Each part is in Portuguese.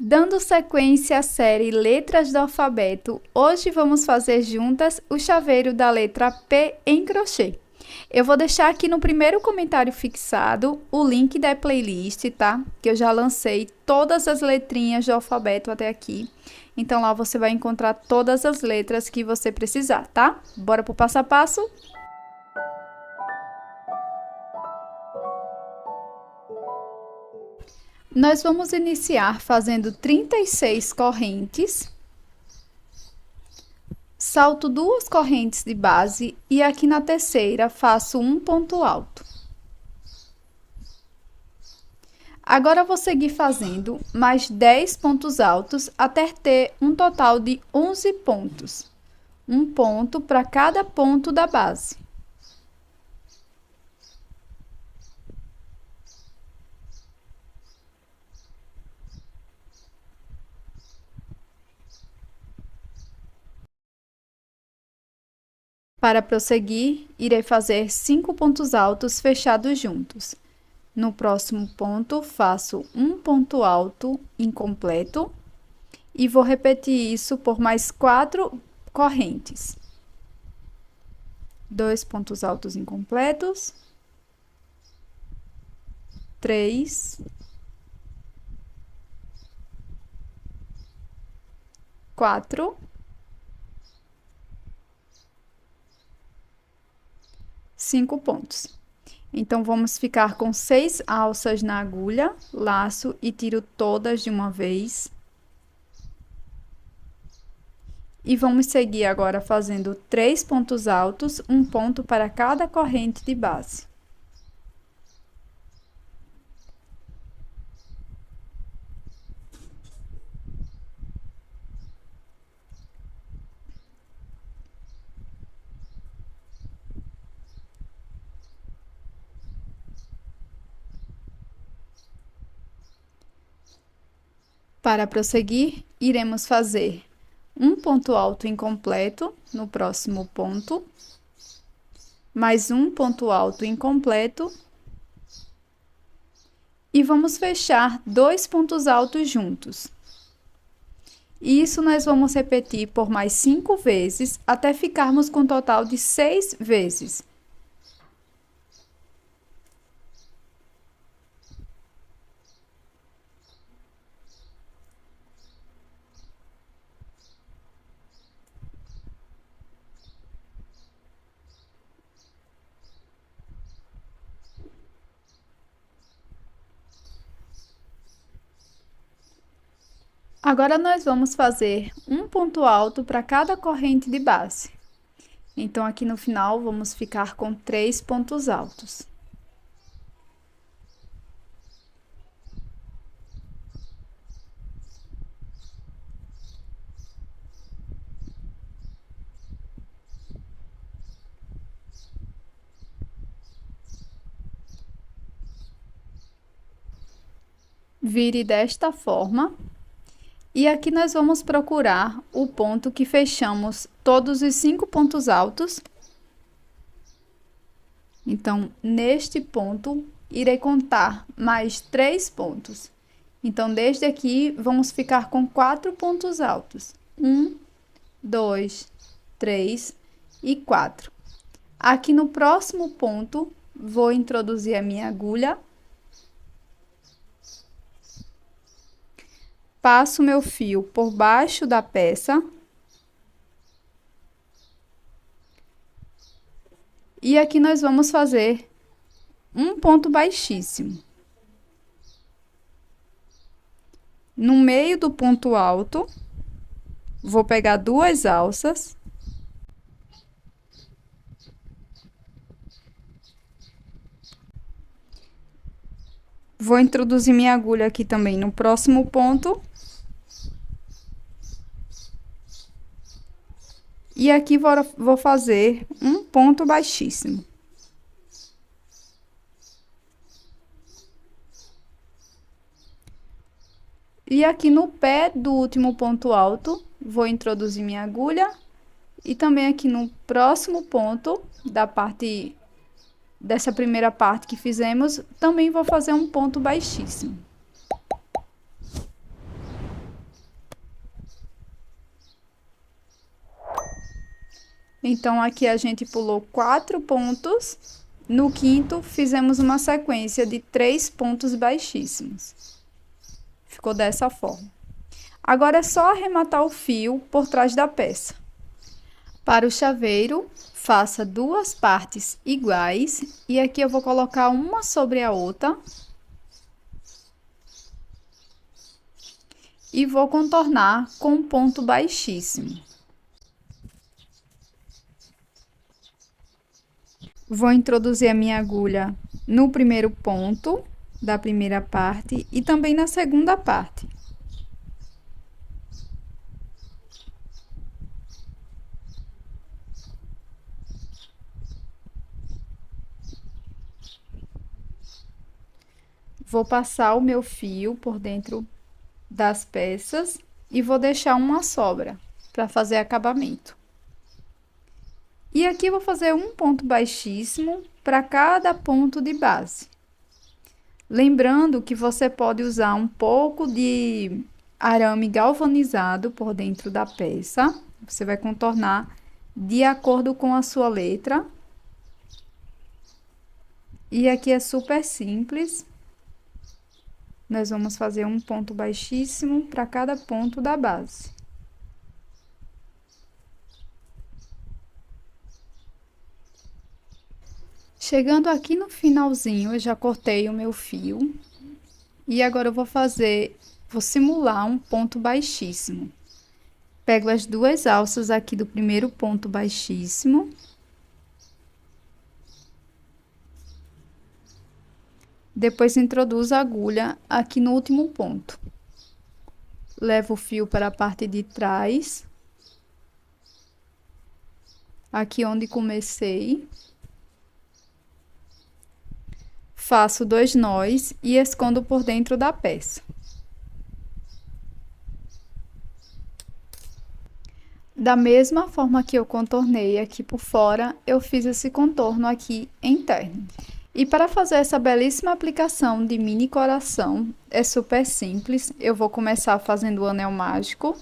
Dando sequência à série Letras do Alfabeto, hoje vamos fazer juntas o chaveiro da letra P em crochê. Eu vou deixar aqui no primeiro comentário fixado o link da playlist, tá? Que eu já lancei todas as letrinhas do alfabeto até aqui. Então lá você vai encontrar todas as letras que você precisar, tá? Bora pro passo a passo? Nós vamos iniciar fazendo 36 correntes, salto 2 correntes de base e aqui na terceira faço um ponto alto. Agora vou seguir fazendo mais 10 pontos altos até ter um total de 11 pontos. Um ponto para cada ponto da base. Para prosseguir, irei fazer 5 pontos altos fechados juntos. No próximo ponto, faço um ponto alto incompleto e vou repetir isso por mais 4 correntes. 2 pontos altos incompletos, 3, 4, 5 pontos. Então, vamos ficar com 6 alças na agulha, laço e tiro todas de uma vez. E vamos seguir agora fazendo 3 pontos altos, um ponto para cada corrente de base. Para prosseguir, iremos fazer um ponto alto incompleto no próximo ponto, mais um ponto alto incompleto, e vamos fechar 2 pontos altos juntos. Isso nós vamos repetir por mais 5 vezes, até ficarmos com um total de 6 vezes. Agora, nós vamos fazer um ponto alto para cada corrente de base. Então, aqui no final, vamos ficar com 3 pontos altos. Vire desta forma. E aqui nós vamos procurar o ponto que fechamos todos os 5 pontos altos. Então, neste ponto, irei contar mais 3 pontos. Então, desde aqui, vamos ficar com 4 pontos altos. 1, 2, 3 e 4. Aqui no próximo ponto, vou introduzir a minha agulha. Passo meu fio por baixo da peça. E aqui nós vamos fazer um ponto baixíssimo. No meio do ponto alto, vou pegar 2 alças. Vou introduzir minha agulha aqui também no próximo ponto. E aqui vou fazer um ponto baixíssimo. E aqui no pé do último ponto alto, vou introduzir minha agulha. E também aqui no próximo ponto dessa primeira parte que fizemos, também vou fazer um ponto baixíssimo. Então, aqui a gente pulou 4 pontos. No quinto, fizemos uma sequência de 3 pontos baixíssimos. Ficou dessa forma. Agora é só arrematar o fio por trás da peça. Para o chaveiro, faça 2 partes iguais. E aqui eu vou colocar uma sobre a outra. E vou contornar com um ponto baixíssimo. Vou introduzir a minha agulha no primeiro ponto da primeira parte e também na segunda parte. Vou passar o meu fio por dentro das peças e vou deixar uma sobra para fazer acabamento. E aqui vou fazer um ponto baixíssimo para cada ponto de base. Lembrando que você pode usar um pouco de arame galvanizado por dentro da peça. Você vai contornar de acordo com a sua letra. E aqui é super simples. Nós vamos fazer um ponto baixíssimo para cada ponto da base. Chegando aqui no finalzinho, eu já cortei o meu fio. E agora eu vou simular um ponto baixíssimo. Pego as 2 alças aqui do primeiro ponto baixíssimo. Depois introduzo a agulha aqui no último ponto. Levo o fio para a parte de trás. Aqui onde comecei. Faço 2 nós e escondo por dentro da peça. Da mesma forma que eu contornei aqui por fora, eu fiz esse contorno aqui interno. E para fazer essa belíssima aplicação de mini coração, é super simples. Eu vou começar fazendo o anel mágico.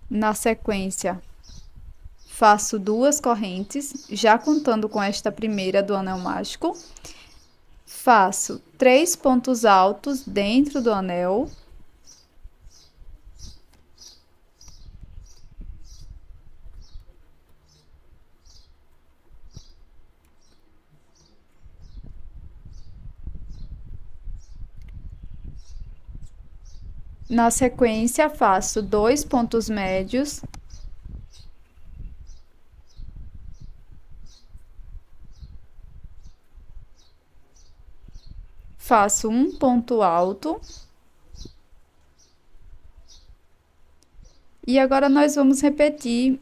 Na sequência, faço 2 correntes, já contando com esta primeira do anel mágico. Faço 3 pontos altos dentro do anel. Na sequência, faço 2 pontos médios. Faço um ponto alto. E agora, nós vamos repetir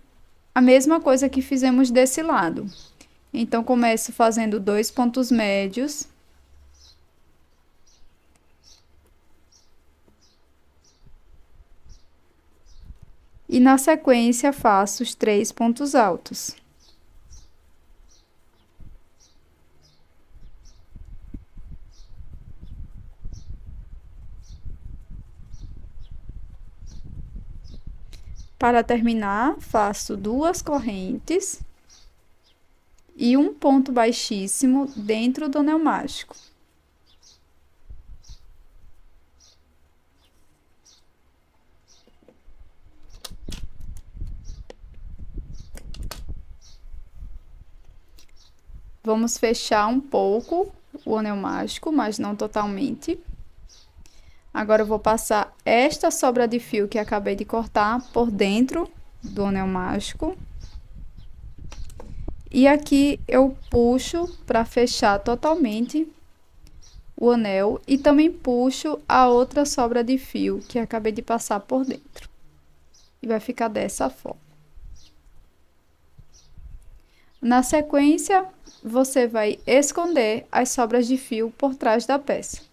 a mesma coisa que fizemos desse lado. Então, começo fazendo 2 pontos médios. E na sequência, faço os 3 pontos altos. Para terminar, faço 2 correntes e um ponto baixíssimo dentro do anel mágico. Vamos fechar um pouco o anel mágico, mas não totalmente. Agora, eu vou passar esta sobra de fio que acabei de cortar por dentro do anel mágico. E aqui eu puxo para fechar totalmente o anel e também puxo a outra sobra de fio que acabei de passar por dentro. E vai ficar dessa forma. Na sequência, você vai esconder as sobras de fio por trás da peça.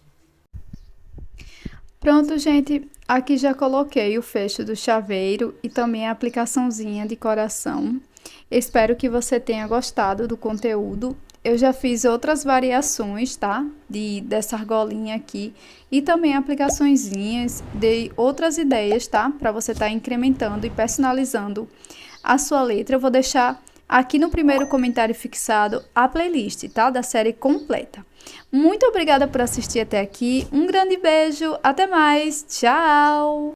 Pronto, gente, aqui já coloquei o fecho do chaveiro e também a aplicaçãozinha de coração. Espero que você tenha gostado do conteúdo eu já fiz outras variações, tá? Dessa argolinha aqui. E também aplicaçõezinhas, dei outras ideias, tá? Para você estar incrementando e personalizando a sua letra. Eu vou deixar aqui no primeiro comentário fixado a playlist, tá? Da série completa. Muito obrigada por assistir até aqui. Um grande beijo. Até mais. Tchau!